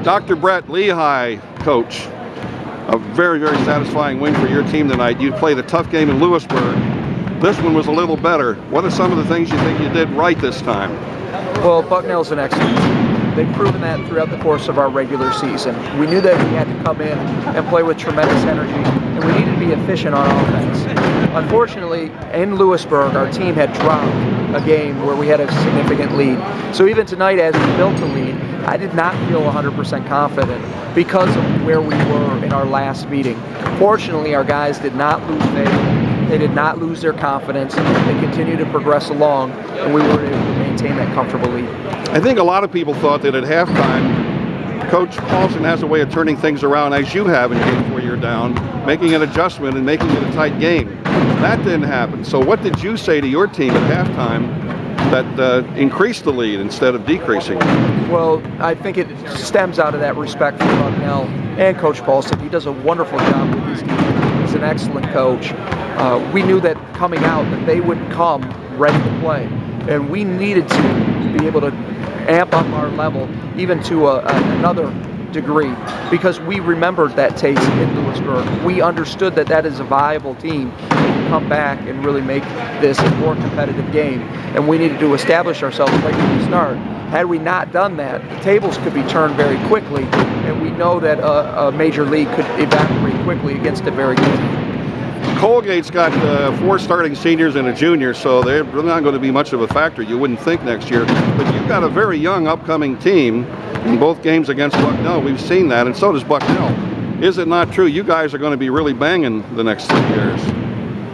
Dr. Brett, Lehigh coach. A very, very satisfying win for your team tonight. You played a tough game in Lewisburg. This one was a little better. What are some of the things you think you did right this time? Well, Bucknell's an excellent team. They've proven that throughout the course of our regular season. We knew that we had to come in and play with tremendous energy, and we needed to be efficient on offense. Unfortunately, in Lewisburg, our team had dropped a game where we had a significant lead. So even tonight, as we built a lead, I did not feel 100% confident because of where we were in our last meeting. Fortunately, our guys did not lose faith. They did not lose their confidence. They continued to progress along, and we were able to maintain that comfortable lead. I think a lot of people thought that at halftime, Coach Paulson has a way of turning things around, as you have in games where you're down, making an adjustment and making it a tight game. That didn't happen. So what did you say to your team at halftime that increased the lead instead of decreasing? Well, I think it stems out of that respect for Bucknell and Coach Paulson. He does a wonderful job with his team. He's an excellent coach. We knew that coming out that they would come ready to play, and we needed to be able to amp up our level even to another degree, because we remembered that taste in Lewisburg. We understood that that is a viable team that can come back and really make this a more competitive game, and we needed to establish ourselves right from the start. Had we not done that, the tables could be turned very quickly, and we know that a major league could evaporate quickly against a very good team. Colgate's got 4 starting seniors and a junior, so they're not going to be much of a factor, you wouldn't think, next year. But you've got a very young upcoming team in both games against Bucknell. We've seen that, and so does Bucknell. Is it not true you guys are going to be really banging the next 3 years?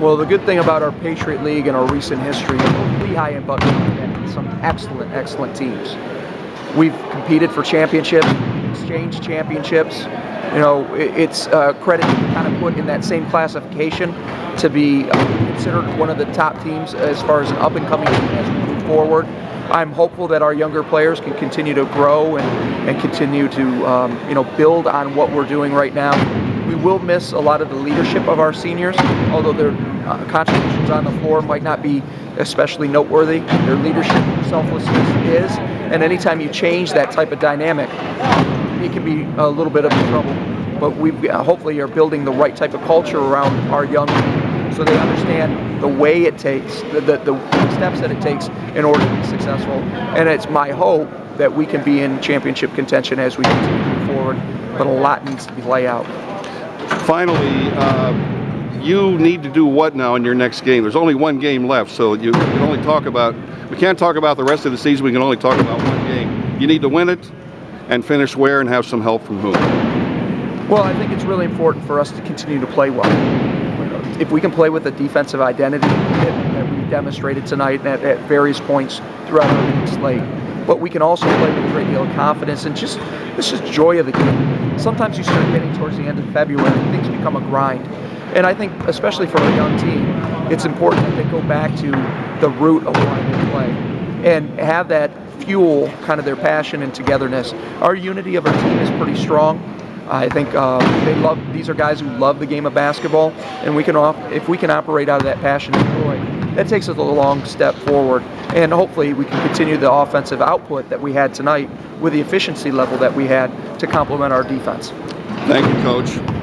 Well, the good thing about our Patriot League and our recent history, Lehigh and Bucknell have had some excellent, excellent teams. We've competed for championships, exchanged championships. You know, it's credit to kind of put in that same classification to be considered one of the top teams as far as an up-and-coming team as we move forward. I'm hopeful that our younger players can continue to grow and continue to build on what we're doing right now. We will miss a lot of the leadership of our seniors, although their contributions on the floor might not be especially noteworthy. Their leadership, selflessness is, and anytime you change that type of dynamic, it can be a little bit of trouble. But we hopefully are building the right type of culture around our young people, so they understand the way it takes, the steps that it takes in order to be successful. And it's my hope that we can be in championship contention as we continue to move forward, but a lot needs to be laid out. Finally, you need to do what now in your next game? There's only one game left, so you can only talk about, we can't talk about the rest of the season, we can only talk about one game. You need to win it and finish where and have some help from whom? Well, I think it's really important for us to continue to play well. If we can play with a defensive identity that we demonstrated tonight at various points throughout our slate, but we can also play with a great deal of confidence and just joy of the game. Sometimes you start getting towards the end of February, things become a grind. And I think, especially for a young team, it's important that they go back to the root of why they play and have that fuel kind of their passion and togetherness. Our unity of our team is pretty strong. I think these are guys who love the game of basketball, and if we can operate out of that passion and joy, that takes us a long step forward. And hopefully we can continue the offensive output that we had tonight with the efficiency level that we had to complement our defense. Thank you, Coach.